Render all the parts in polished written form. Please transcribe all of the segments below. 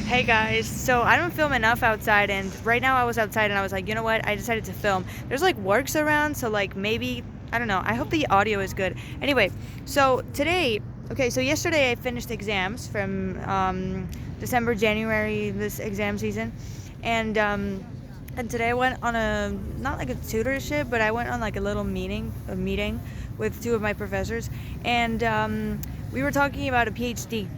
Hey guys, so I don't film enough outside, and right now I was outside and I was like, you know what? I decided to film. There's like works around, so like maybe, I don't know. I hope the audio is good. Anyway, so today, okay, so yesterday I finished exams from December, January, this exam season, and today I went on a, not like a tutorship, but I went on like a meeting with two of my professors, and we were talking about a PhD.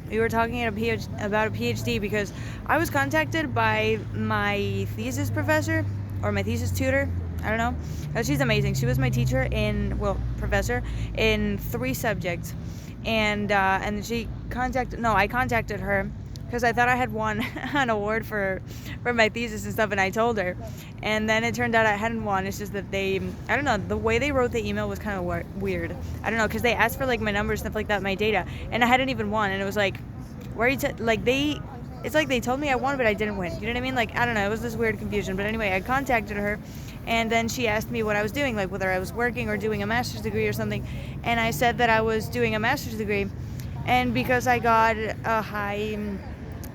We were talking about a PhD because I was contacted by my thesis professor or my thesis tutor. I don't know. She's amazing. She was my teacher professor in 3 subjects, and I contacted her because I thought I had won an award for my thesis and stuff, and I told her, and then it turned out I hadn't won. It's just that I don't know, the way they wrote the email was kind of weird. I don't know, because they asked for like my numbers, stuff like that, my data, and I hadn't even won, and it was like, where you it's like they told me I won, but I didn't win. You know what I mean? Like, I don't know, it was this weird confusion. But anyway, I contacted her, and then she asked me what I was doing, like whether I was working or doing a master's degree or something, and I said that I was doing a master's degree, and because I got a high,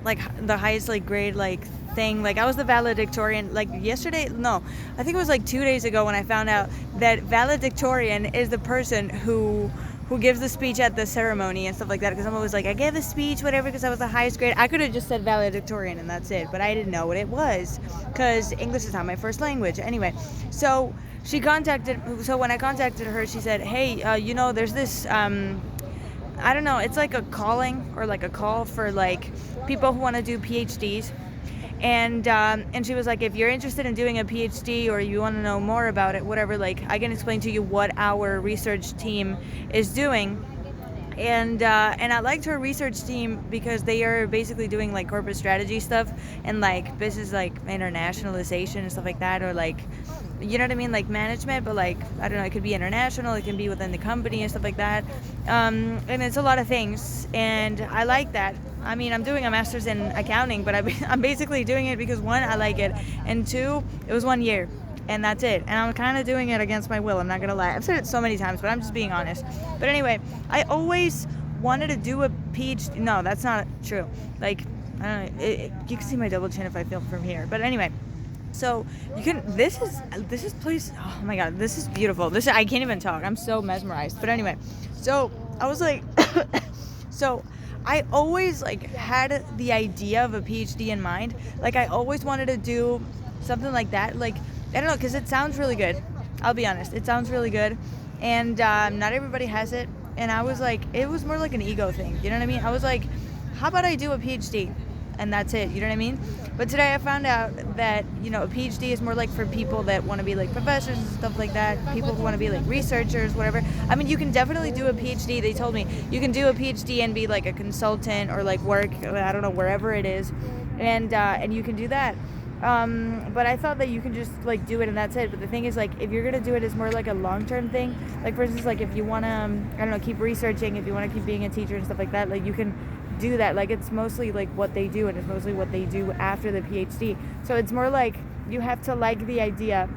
like the highest like grade like thing, like I was the valedictorian like yesterday, no, I think it was like 2 days ago when I found out that valedictorian is the person who gives the speech at the ceremony and stuff like that, because I'm always like, I gave the speech, whatever, because I was the highest grade. I could have just said valedictorian and that's it, but I didn't know what it was because English is not my first language. Anyway, so when I contacted her, she said, hey, there's this I don't know, it's like a calling or like a call for like people who want to do PhDs. And she was like, if you're interested in doing a PhD or you want to know more about it, whatever, like I can explain to you what our research team is doing. And I liked her research team because they are basically doing like corporate strategy stuff and like business like internationalization and stuff like that, or like, you know what I mean, like management, but like, I don't know, it could be international, it can be within the company and stuff like that, and it's a lot of things, and I like that. I mean, I'm doing a master's in accounting, but I'm basically doing it because, one, I like it, and two, it was 1 year, and that's it. And I'm kind of doing it against my will, I'm not gonna lie. I've said it so many times, but I'm just being honest. But anyway, I always wanted to do a PhD. No, that's not true. Like, I don't know, you can see my double chin if I film from here. But anyway, so this is place, oh my god, this is beautiful. I can't even talk, I'm so mesmerized. But anyway, so I was like, so I always like had the idea of a PhD in mind. Like I always wanted to do something like that. Like, I don't know, because it sounds really good. I'll be honest, it sounds really good, and not everybody has it. And I was like, it was more like an ego thing. You know what I mean? I was like, how about I do a PhD? And that's it, you know what I mean? But today I found out that, a PhD is more like for people that want to be like professors and stuff like that, people who want to be like researchers, whatever. I mean, you can definitely do a PhD. They told me you can do a PhD and be like a consultant or like work, I don't know, wherever it is, and you can do that. But I thought that you can just like do it and that's it. But the thing is, like, if you're gonna do it, it's more like a long-term thing. Like, for instance, like if you want to, I don't know, keep researching, if you want to keep being a teacher and stuff like that, like you can do that. Like, it's mostly like what they do, and it's mostly what they do after the PhD. So it's more like you have to like the idea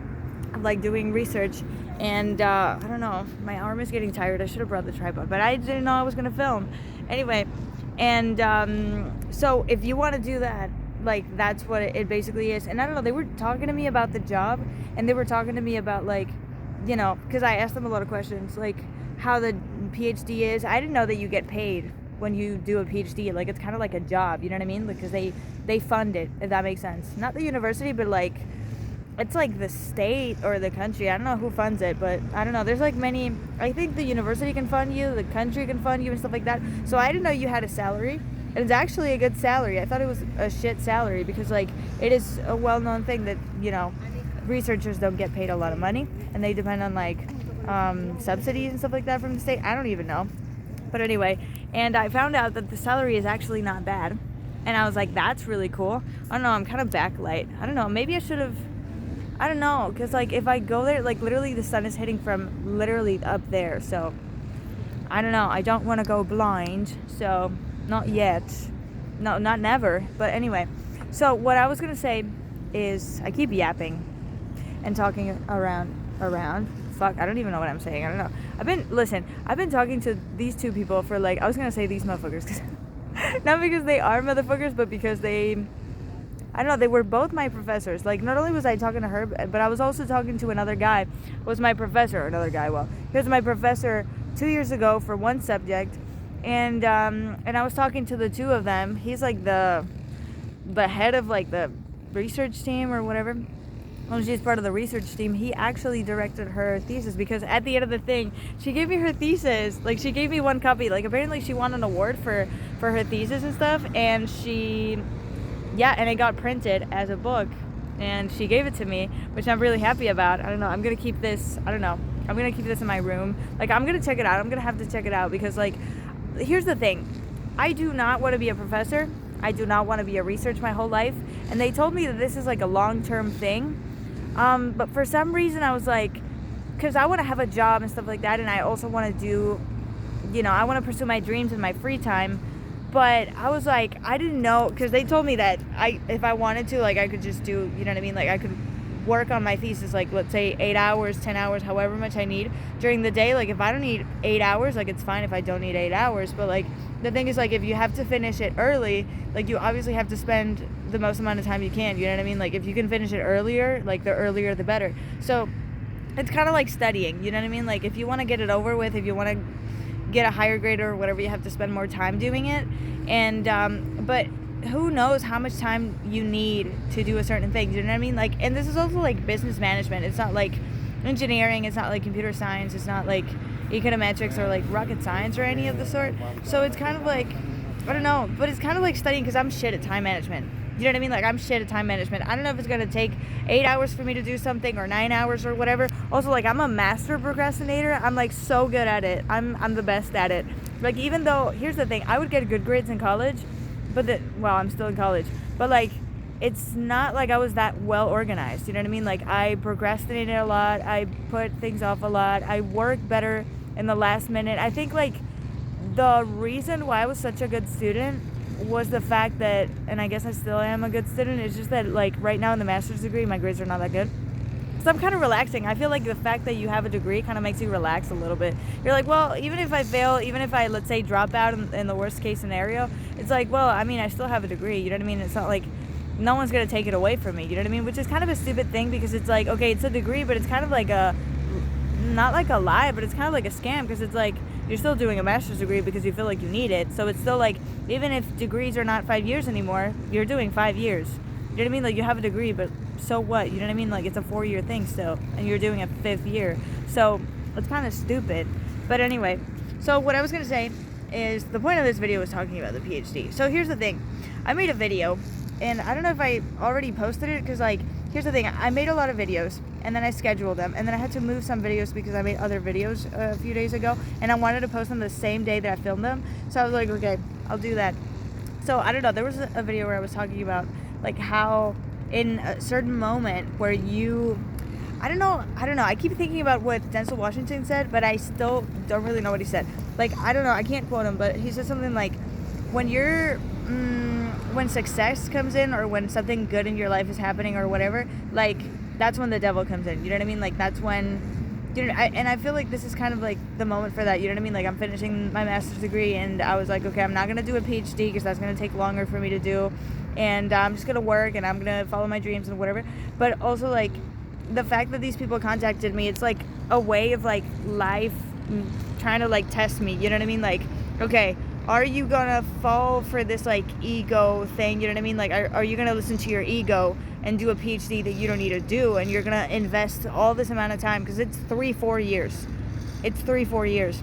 of like doing research. And I don't know, my arm is getting tired. I should have brought the tripod, but I didn't know I was gonna film. Anyway, and so if you want to do that, like, that's what it basically is. And I don't know, they were talking to me about the job, and they were talking to me about like, because I asked them a lot of questions, like how the PhD is. I didn't know that you get paid when you do a PhD. Like, it's kind of like a job, you know what I mean? Because they fund it, if that makes sense. Not the university, but like, it's like the state or the country. I don't know who funds it, but I don't know. There's like many. I think the university can fund you, the country can fund you, and stuff like that. So I didn't know you had a salary. And it's actually a good salary. I thought it was a shit salary because, like, it is a well-known thing that, researchers don't get paid a lot of money, and they depend on like subsidies and stuff like that from the state. I don't even know. But anyway, and I found out that the salary is actually not bad. And I was like, that's really cool. I don't know, I'm kind of backlight. I don't know, maybe I should have, I don't know, because like if I go there, like literally the sun is hitting from literally up there. So I don't know, I don't want to go blind. So not yet. No, not never. But anyway, so what I was going to say is, I keep yapping and talking around. Fuck, I don't even know what I'm saying. I don't know. I've been talking to these two people for like, I was going to say these motherfuckers Not because they are motherfuckers, but because I don't know, they were both my professors. Like, not only was I talking to her, but I was also talking to another guy, was my professor, another guy, well, he was my professor 2 years ago for one subject, and I was talking to the two of them. He's like the head of like the research team or whatever. Well, she's part of the research team. He actually directed her thesis because at the end of the thing, she gave me her thesis. Like, she gave me one copy. Like, apparently she won an award for her thesis and stuff, and and it got printed as a book, and she gave it to me, which I'm really happy about. I don't know, I'm gonna keep this, I'm gonna keep this in my room. Like, I'm gonna check it out. I'm gonna have to check it out because, like, here's the thing. I do not want to be a professor. I do not want to be a research my whole life, and they told me that this is like a long-term thing. But for some reason I was like, because I want to have a job and stuff like that, and I also want to do, I want to pursue my dreams in my free time. But I was like, I didn't know, because they told me that if I wanted to, like, I could just do, you know what I mean? Like, I could work on my thesis, like, let's say 8 hours, 10 hours, however much I need during the day. Like, if I don't need 8 hours, like, it's fine if I don't need 8 hours. But, like, the thing is, like, if you have to finish it early, like, you obviously have to spend the most amount of time you can, you know what I mean? Like, if you can finish it earlier, like, the earlier the better. So it's kind of like studying, you know what I mean? Like, if you want to get it over with, if you want to get a higher grade or whatever, you have to spend more time doing it. And but who knows how much time you need to do a certain thing, you know what I mean? Like, and this is also like business management. It's not like engineering, it's not like computer science, it's not like econometrics or like rocket science or any of the sort. So it's kind of like, I don't know, but it's kind of like studying, because I'm shit at time management. You know what I mean? Like, I'm shit at time management. I don't know if it's going to take 8 hours for me to do something or 9 hours or whatever. Also, like, I'm a master procrastinator. I'm, like, so good at it. I'm the best at it. Like, even though, here's the thing, I would get good grades in college, but I'm still in college. But, like, it's not like I was that well organized. You know what I mean? Like, I procrastinated a lot. I put things off a lot. I work better in the last minute. I think, like, the reason why I was such a good student was the fact that, and I guess I still am a good student, it's just that, like, right now in the master's degree, my grades are not that good. So I'm kind of relaxing. I feel like the fact that you have a degree kind of makes you relax a little bit. You're like, well, even if I fail, even if I, let's say, drop out in the worst case scenario, it's like, well, I mean, I still have a degree, you know what I mean? It's not like no one's going to take it away from me, you know what I mean? Which is kind of a stupid thing, because it's like, okay, it's a degree, but it's kind of like not like a lie, but it's kind of like a scam, because it's like, you're still doing a master's degree because you feel like you need it. So it's still like, even if degrees are not 5 years anymore, you're doing 5 years. You know what I mean? Like, you have a degree, but so what? You know what I mean? Like, it's a 4-year thing still, and you're doing a 5th year. So it's kind of stupid. But anyway, so what I was going to say is, the point of this video was talking about the PhD. So here's the thing. I made a video, and I don't know if I already posted it, because, like, here's the thing. I made a lot of videos, and then I scheduled them, and then I had to move some videos because I made other videos a few days ago, and I wanted to post them the same day that I filmed them. So I was like, okay, I'll do that. So I don't know, there was a video where I was talking about, like, how in a certain moment where I don't know, I keep thinking about what Denzel Washington said, but I still don't really know what he said. Like, I don't know, I can't quote him, but he said something like, when success comes in, or when something good in your life is happening or whatever, like, that's when the devil comes in, you know what I mean? Like, that's when, and I feel like this is kind of like the moment for that, you know what I mean? Like, I'm finishing my master's degree, and I was like, okay, I'm not going to do a PhD because that's going to take longer for me to do, and I'm just going to work, and I'm going to follow my dreams and whatever. But also, like, the fact that these people contacted me, it's like a way of, like, life trying to, like, test me, you know what I mean? Like, okay, are you gonna fall for this, like, ego thing, you know what I mean? Like, are you gonna listen to your ego and do a PhD that you don't need to do, and you're gonna invest all this amount of time, because it's 3-4 years. It's 3-4 years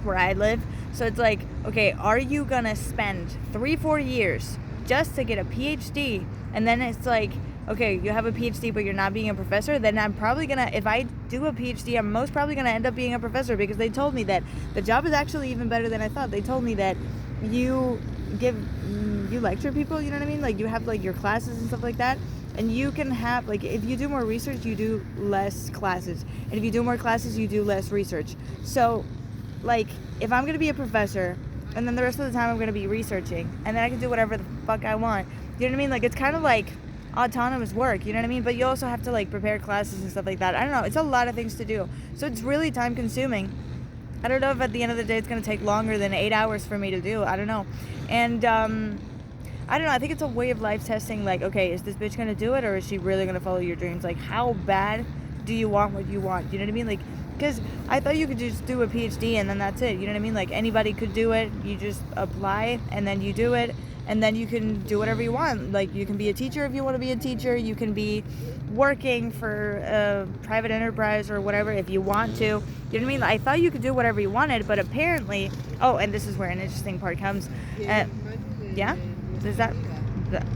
where I live. So it's like, okay, are you gonna spend 3-4 years just to get a PhD? And then it's like, okay, you have a PhD, but you're not being a professor, then I'm probably gonna, if I do a PhD, I'm most probably gonna end up being a professor, because they told me that the job is actually even better than I thought. They told me that you lecture people, you know what I mean? Like, you have, like, your classes and stuff like that, and you can have, like, if you do more research, you do less classes, and if you do more classes, you do less research. So, like, if I'm gonna be a professor, and then the rest of the time I'm gonna be researching, and then I can do whatever the fuck I want, you know what I mean? Like, it's kind of like autonomous work, you know what I mean? But you also have to, like, prepare classes and stuff like that. I don't know, it's a lot of things to do, so it's really time consuming. I don't know if at the end of the day it's going to take longer than 8 hours for me to do. I don't know. And I don't know. I think it's a way of life testing. Like, okay, is this bitch gonna do it, or is she really gonna follow your dreams? Like, how bad do you want what you want? You know what I mean? Like, because I thought you could just do a PhD and then that's it. You know what I mean? Like, anybody could do it. You just apply and then you do it, and then you can do whatever you want. Like, you can be a teacher if you want to be a teacher. You can be working for a private enterprise or whatever if you want to. You know what I mean? I thought you could do whatever you wanted, but apparently, oh, and this is where an interesting part comes. Yeah? Is that,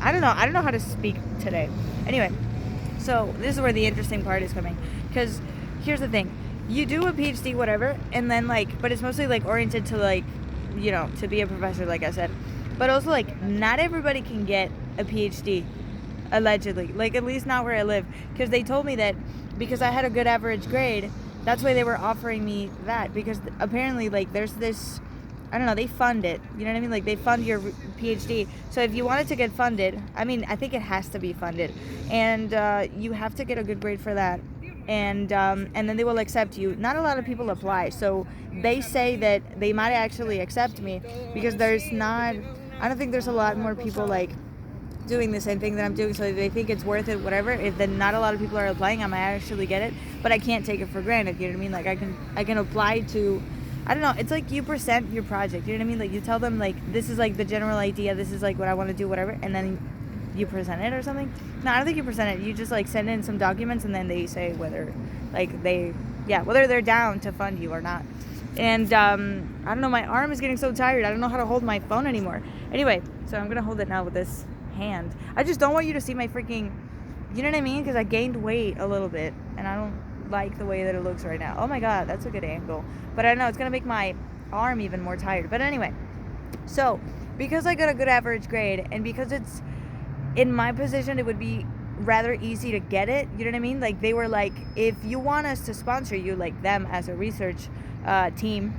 I don't know how to speak today. Anyway, so this is where the interesting part is coming, because here's the thing: you do a PhD, whatever, and then like, but it's mostly like oriented to like, you know, to be a professor, like I said, but also like not everybody can get a PhD, allegedly, like at least not where I live, because they told me that because I had a good average grade, that's why they were offering me that, because apparently like there's this, I don't know, they fund it. You know what I mean? Like, they fund your PhD. So if you want it to get funded, I mean, I think it has to be funded. And you have to get a good grade for that. And then they will accept you. Not a lot of people apply. So they say that they might actually accept me because there's not, I don't think there's a lot more people, like, doing the same thing that I'm doing. So they think it's worth it, whatever. If then not a lot of people are applying, I might actually get it. But I can't take it for granted. You know what I mean? Like, I can apply to, I don't know, it's like you present your project, you know what I mean? Like, you tell them, like, this is, like, the general idea, this is, like, what I want to do, whatever, and then you present it or something? No, I don't think you present it. You just, like, send in some documents, and then they say whether, like, whether they're down to fund you or not. And, I don't know, my arm is getting so tired. I don't know how to hold my phone anymore. Anyway, so I'm going to hold it now with this hand. I just don't want you to see my freaking, you know what I mean? Because I gained weight a little bit, and I don't like the way that it looks right now. Oh my god, that's a good angle. But I don't know, it's gonna make my arm even more tired. But anyway, so because I got a good average grade, and because it's in my position, it would be rather easy to get it. You know what I mean? Like, they were like, if you want us to sponsor you, like them as a research team,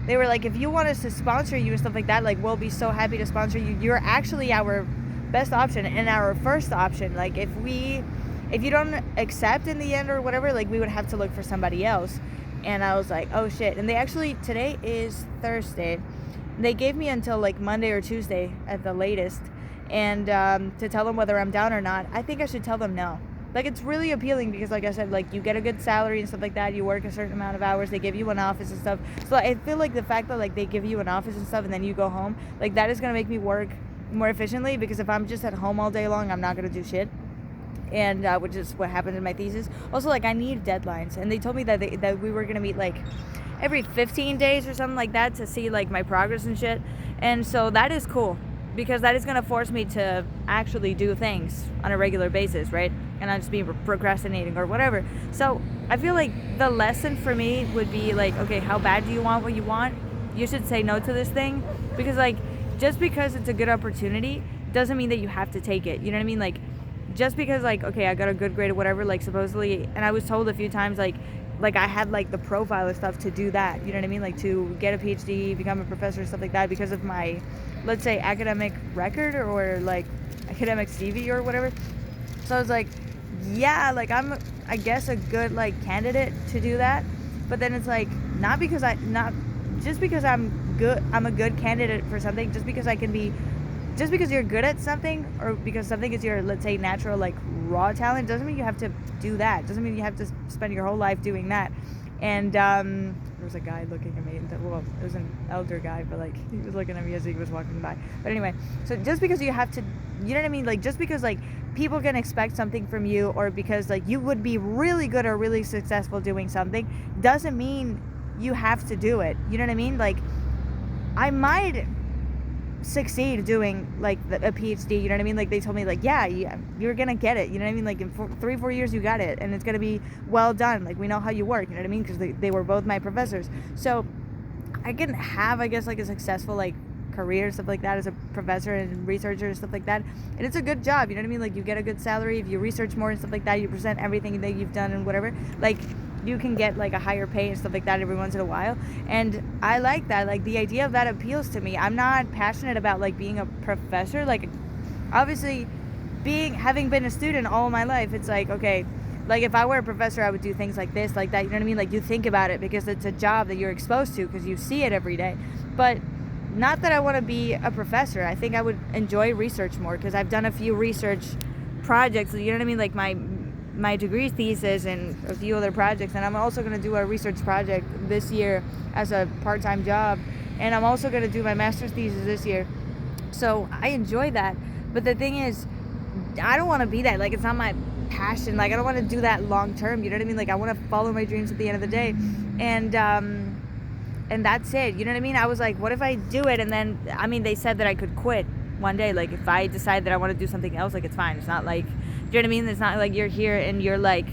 they were like, if you want us to sponsor you and stuff like that, like, we'll be so happy to sponsor you. You're actually our best option and our first option. Like, if you don't accept in the end or whatever, like, we would have to look for somebody else. And I was like, oh shit. And they actually, today is Thursday, they gave me until like Monday or Tuesday at the latest, and to tell them whether I'm down or not. I think I should tell them no. Like, it's really appealing because, like I said, like, you get a good salary and stuff like that, you work a certain amount of hours, they give you an office and stuff. So I feel like the fact that, like, they give you an office and stuff and then you go home, like, that is going to make me work more efficiently, because if I'm just at home all day long, I'm not going to do shit. And which is what happened in my thesis. Also, like, I need deadlines, and they told me that we were gonna meet like every 15 days or something like that to see like my progress and shit. And so that is cool, because that is gonna force me to actually do things on a regular basis, right? And not just be procrastinating or whatever. So I feel like the lesson for me would be like, okay, how bad do you want what you want? You should say no to this thing, because like, just because it's a good opportunity doesn't mean that you have to take it. You know what I mean? Like, just because, like, okay, I got a good grade or whatever, like, supposedly, and I was told a few times, like I had, like, the profile and stuff to do that, you know what I mean? Like, to get a PhD, become a professor, stuff like that, because of my, let's say, academic record or like, academic CV or whatever. So I was like, yeah, like, I'm, I guess, a good, like, candidate to do that. But then it's like, not just because I'm a good candidate for something, just because you're good at something, or because something is your, let's say, natural, like, raw talent, doesn't mean you have to do that. Doesn't mean you have to spend your whole life doing that. And there was a guy looking at me, well, it was an elder guy, but like, he was looking at me as he was walking by. But anyway, so just because you have to, you know what I mean? Like, just because, like, people can expect something from you, or because, like, you would be really good or really successful doing something, doesn't mean you have to do it. You know what I mean? Like, I might succeed doing, like, a PhD, you know what I mean? Like, they told me, like, yeah, you're gonna get it, you know what I mean? Like, in 3-4 years you got it, and it's gonna be well done. Like, we know how you work, you know what I mean? Because they were both my professors. So I can have, I guess, like, a successful, like, career, stuff like that, as a professor and researcher and stuff like that, and it's a good job, you know what I mean? Like, you get a good salary if you research more and stuff like that, you present everything that you've done and whatever, like, you can get, like, a higher pay and stuff like that every once in a while. And I like that. Like, the idea of that appeals to me. I'm not passionate about, like, being a professor. Like, obviously, having been a student all my life, it's like, okay, Like, if I were a professor, I would do things like this, like that, you know what I mean? Like, you think about it because it's a job that you're exposed to because you see it every day. But not that I want to be a professor. I think I would enjoy research more because I've done a few research projects, you know what I mean? Like my degree thesis and a few other projects, and I'm also going to do a research project this year as a part-time job, and I'm also going to do my master's thesis this year. So I enjoy that. But the thing is, I don't want to be that. Like, it's not my passion. Like, I don't want to do that long term. You know what I mean? Like, I want to follow my dreams at the end of the day. And that's it. You know what I mean? I was like, what if I do it? And then, I mean, they said that I could quit one day. Like, if I decide that I want to do something else, like, it's fine. It's not like, do you know what I mean? It's not like you're here and you're like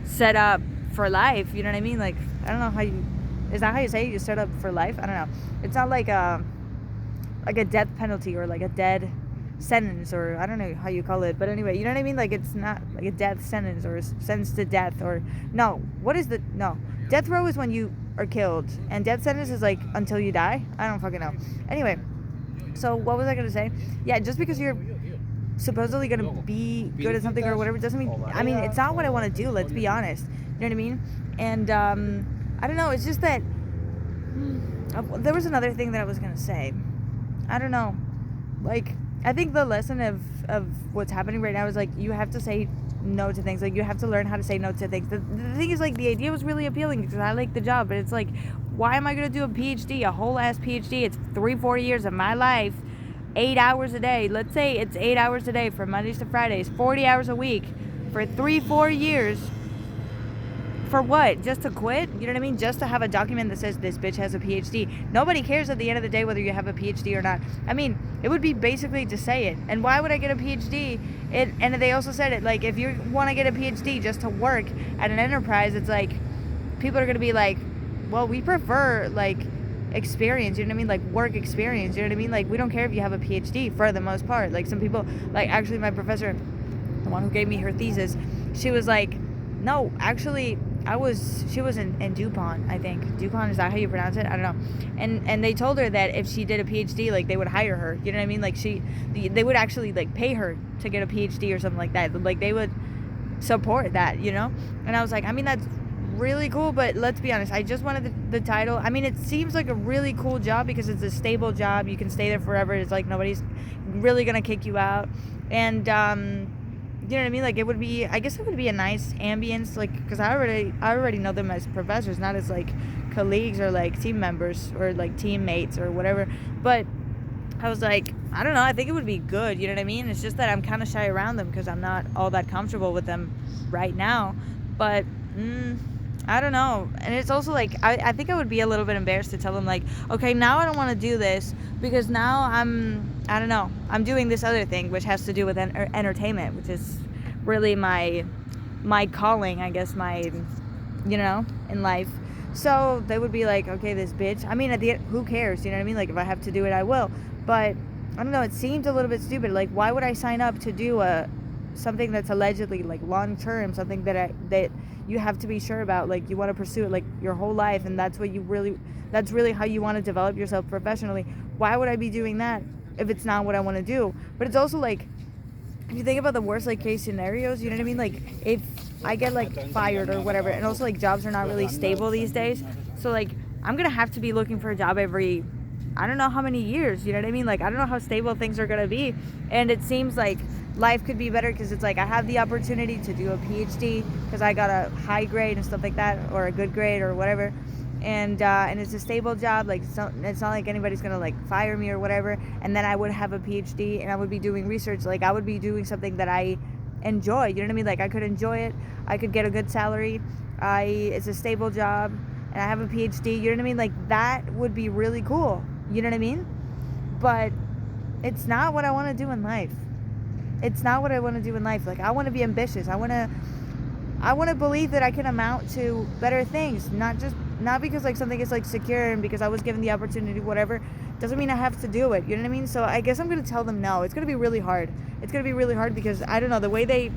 set up for life. You know what I mean? Like, I don't know how you, is that how you say it? You set up for life? I don't know. It's not like a death penalty or like a dead sentence, or I don't know how you call it, but anyway, you know what I mean? Like, it's not like a death sentence or a sentence to death, or no, what is the, no, death row is when you are killed, and death sentence is like until you die. I don't fucking know. Anyway, so what was I gonna say? Yeah, just because you're supposedly gonna be good at something or whatever doesn't mean, I mean, it's not what I want to do, let's be honest. You know what I mean? And I don't know, it's just that there was another thing that I was gonna say. I don't know, like, I think the lesson of what's happening right now is, like, you have to say no to things. Like, you have to learn how to say no to things. The thing is, like, the idea was really appealing because I like the job, but it's like, why am I going to do a PhD, a whole ass PhD? It's 3-4 years of my life, 8 hours a day. Let's say it's 8 hours a day from Mondays to Fridays, 40 hours a week for 3-4 years. For what? Just to quit? You know what I mean? Just to have a document that says this bitch has a PhD. Nobody cares at the end of the day whether you have a PhD or not. I mean, it would be basically to say it. And why would I get a PhD? And they also said it, like, if you want to get a PhD just to work at an enterprise, it's like, people are going to be like, well, we prefer, like, experience, you know what I mean? Like, work experience, you know what I mean? Like, we don't care if you have a PhD for the most part. Like, some people, like, actually my professor, the one who gave me her thesis, she was like, no, actually, she was in DuPont, I think. DuPont, is that how you pronounce it? I don't know. And they told her that if she did a PhD, like, they would hire her. You know what I mean? Like, they would actually, like, pay her to get a PhD or something like that. Like, they would support that, you know? And I was like, I mean, that's really cool, but let's be honest, I just wanted the title. I mean, it seems like a really cool job because it's a stable job. You can stay there forever. It's like nobody's really gonna kick you out. And you know what I mean? Like, it would be, I guess it would be a nice ambience, like, because I already know them as professors, not as, like, colleagues or, like, team members or, like, teammates or whatever. But I was like, I don't know, I think it would be good, you know what I mean? It's just that I'm kind of shy around them because I'm not all that comfortable with them right now. But I don't know. And it's also like, I think I would be a little bit embarrassed to tell them, like, okay, now I don't want to do this because now I don't know, I'm doing this other thing which has to do with entertainment, which is really my calling, I guess, you know, in life. So they would be like, okay, this bitch, I mean, at the end, who cares, you know what I mean? Like, if I have to do it, I will. But I don't know, it seems a little bit stupid. Like, why would I sign up to do something that's allegedly, like, long term, something that you have to be sure about, like, you want to pursue it, like, your whole life, and that's really how you want to develop yourself professionally. Why would I be doing that if it's not what I want to do? But it's also like, if you think about the worst, like, case scenarios, you know what I mean? Like, if I get, like, fired or whatever, and also, like, jobs are not really stable these days, so, like, I'm gonna have to be looking for a job every, I don't know how many years, you know what I mean? Like, I don't know how stable things are gonna be, and it seems like life could be better because it's like I have the opportunity to do a PhD because I got a high grade and stuff like that, or a good grade or whatever, and it's a stable job. Like, it's not like anybody's gonna, like, fire me or whatever. And then I would have a PhD and I would be doing research. Like, I would be doing something that I enjoy, you know what I mean? Like, I could enjoy it, I could get a good salary, it's a stable job, and I have a PhD, you know what I mean? Like, that would be really cool, you know what I mean? But it's not what I want to do in life. It's not what I want to do in life. Like, I want to be ambitious. I want to believe that I can amount to better things, not because, like, something is, like, secure and because I was given the opportunity, whatever, doesn't mean I have to do it, you know what I mean? So I guess I'm going to tell them no. It's going to be really hard. It's going to be really hard because, I don't know, the way they,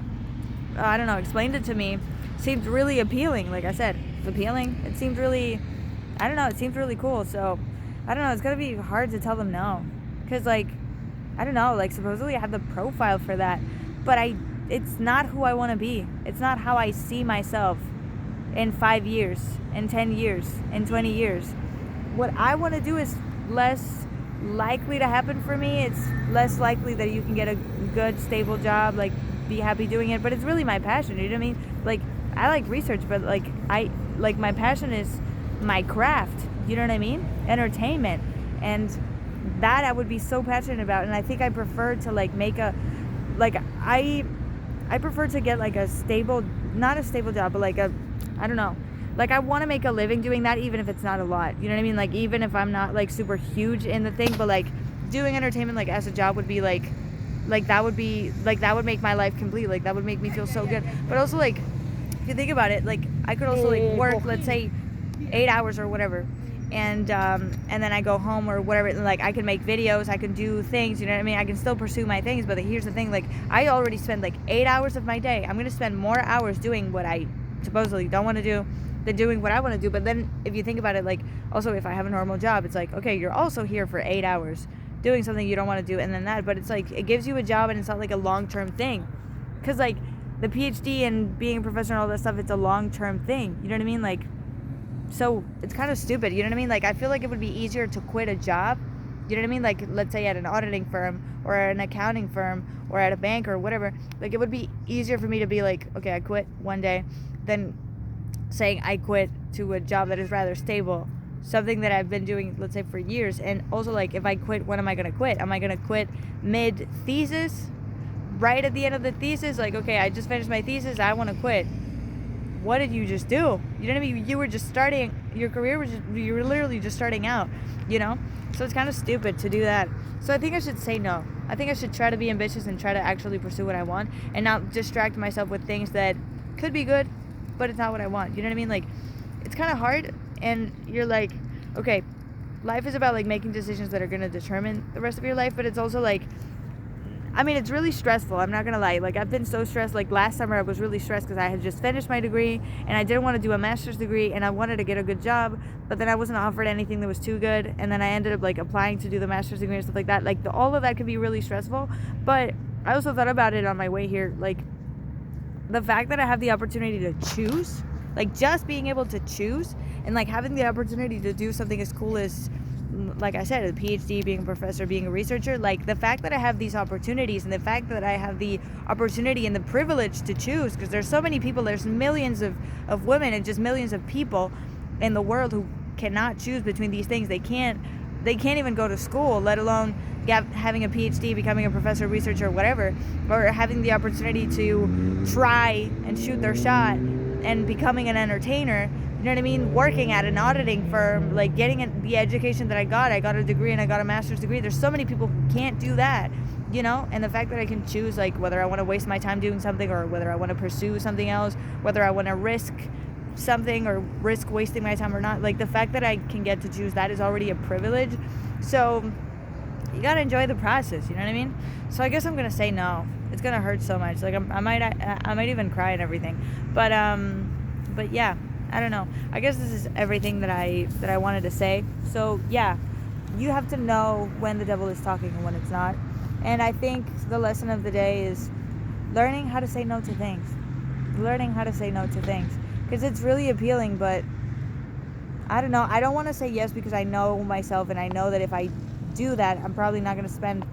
I don't know, explained it to me seemed really appealing. Like I said, it's appealing. It seemed really, I don't know, it seemed really cool. So, I don't know, it's going to be hard to tell them no. Because, like, I don't know, like, supposedly I have the profile for that. But I it's not who I want to be. It's not how I see myself in 5 years, in 10 years, in 20 years. What I want to do is less likely to happen for me. It's less likely that you can get a good, stable job, like be happy doing it. But it's really my passion. You know what I mean? Like, I like research, but like my passion is my craft. You know what I mean? Entertainment. And that I would be so passionate about. And I think I prefer to like make a, like I prefer to get like a stable, not a stable job, but like a, I don't know. Like, I want to make a living doing that, even if it's not a lot. You know what I mean? Like, even if I'm not, like, super huge in the thing, but, like, doing entertainment, like, as a job would be, like, that would be, like, that would make my life complete. Like, that would make me feel so good. But also, like, if you think about it, like, I could also, like, work, let's say, 8 hours or whatever. And then I go home or whatever. And, like, I can make videos. I can do things. You know what I mean? I can still pursue my things. But here's the thing. Like, I already spend, like, 8 hours of my day. I'm going to spend more hours doing what I supposedly don't want to do than doing what I want to do. But then if you think about it, like, also if I have a normal job, it's like, okay, you're also here for 8 hours doing something you don't want to do, and then that, but it's like, it gives you a job, and it's not like a long-term thing, because like the PhD and being a professor and all that stuff, it's a long-term thing, you know what I mean? Like, so it's kind of stupid, you know what I mean? Like, I feel like it would be easier to quit a job, you know what I mean? Like, let's say at an auditing firm or an accounting firm or at a bank or whatever, like, it would be easier for me to be like, okay, I quit one day, than saying I quit to a job that is rather stable, something that I've been doing, let's say, for years. And also, like, if I quit, when am I going to quit? Am I going to quit mid-thesis? Right at the end of the thesis? Like, okay, I just finished my thesis, I want to quit. What did you just do? You know what I mean? You were just starting, your career was just, you were literally just starting out, you know? So it's kind of stupid to do that. So I think I should say no. I think I should try to be ambitious and try to actually pursue what I want, and not distract myself with things that could be good, but it's not what I want. You know what I mean? Like, it's kind of hard, and you're like, okay, life is about like making decisions that are going to determine the rest of your life, but it's also like, I mean, it's really stressful. I'm not going to lie. Like, I've been so stressed. Like, last summer I was really stressed because I had just finished my degree, and I didn't want to do a master's degree, and I wanted to get a good job, but then I wasn't offered anything that was too good, and then I ended up like applying to do the master's degree and stuff like that. Like, all of that could be really stressful, but I also thought about it on my way here. Like, the fact that I have the opportunity to choose, like, just being able to choose, and like having the opportunity to do something as cool as, like I said, a PhD, being a professor, being a researcher, like, the fact that I have these opportunities, and the fact that I have the opportunity and the privilege to choose, because there's so many people, there's millions of women and just millions of people in the world who cannot choose between these things. They can't even go to school, let alone having a PhD, becoming a professor, researcher, whatever, or having the opportunity to try and shoot their shot and becoming an entertainer. You know what I mean? Working at an auditing firm, like getting the education that I got a degree and I got a master's degree. There's so many people who can't do that, you know? And the fact that I can choose, like, whether I want to waste my time doing something or whether I want to pursue something else, whether I want to risk something or risk wasting my time or not, like, the fact that I can get to choose that is already a privilege. So you gotta enjoy the process, you know what I mean? So I guess I'm gonna say no. It's gonna hurt so much. Like, I might even cry and everything. But yeah, I don't know. I guess this is everything that I wanted to say. So yeah, you have to know when the devil is talking and when it's not. And I think the lesson of the day is learning how to say no to things. Learning how to say no to things. Because it's really appealing, but I don't know. I don't want to say yes because I know myself, and I know that if I do that, I'm probably not going to spend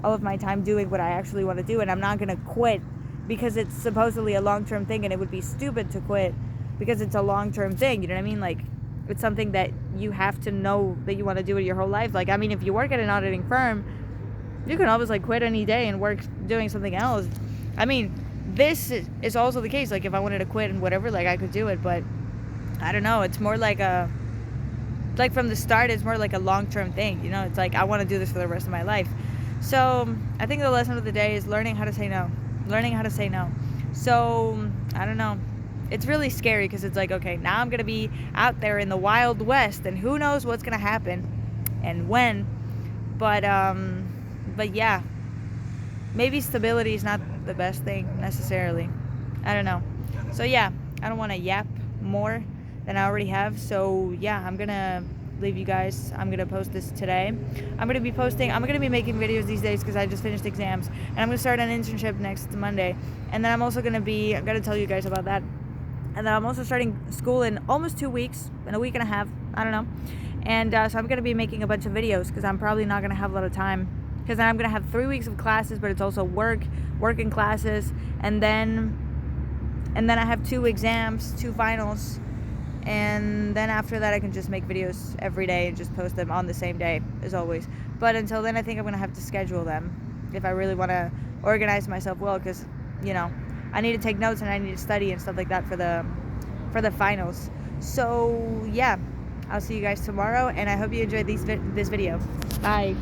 all of my time doing what I actually want to do, and I'm not going to quit because it's supposedly a long-term thing, and it would be stupid to quit because it's a long-term thing. You know what I mean? Like, it's something that you have to know that you want to do it your whole life. Like, I mean, if you work at an auditing firm, you can always, like, quit any day and work doing something else. I mean, this is also the case. Like, if I wanted to quit and whatever, like, I could do it, but I don't know. It's more like like, from the start, it's more like a long-term thing, you know? It's like, I want to do this for the rest of my life. So I think the lesson of the day is learning how to say no. Learning how to say no. So I don't know. It's really scary because it's like, okay, now I'm going to be out there in the Wild West, and who knows what's going to happen and when. But yeah, maybe stability is not the best thing necessarily. I don't know. So yeah, I don't want to yap more than I already have. So yeah, I'm gonna leave you guys. I'm gonna post this today. I'm gonna be making videos these days because I just finished exams, and I'm gonna start an internship next Monday, and then I'm gonna tell you guys about that. And then I'm also starting school in almost 2 weeks, in a week and a half, I don't know. And so I'm gonna be making a bunch of videos because I'm probably not gonna have a lot of time, because then I'm gonna have 3 weeks of classes, but it's also working classes, and then I have 2 exams, 2 finals, and then after that I can just make videos every day and just post them on the same day as always. But until then, I think I'm gonna have to schedule them if I really want to organize myself well, because I need to take notes and I need to study and stuff like that for the finals. So yeah, I'll see you guys tomorrow, and I hope you enjoyed this video. Bye.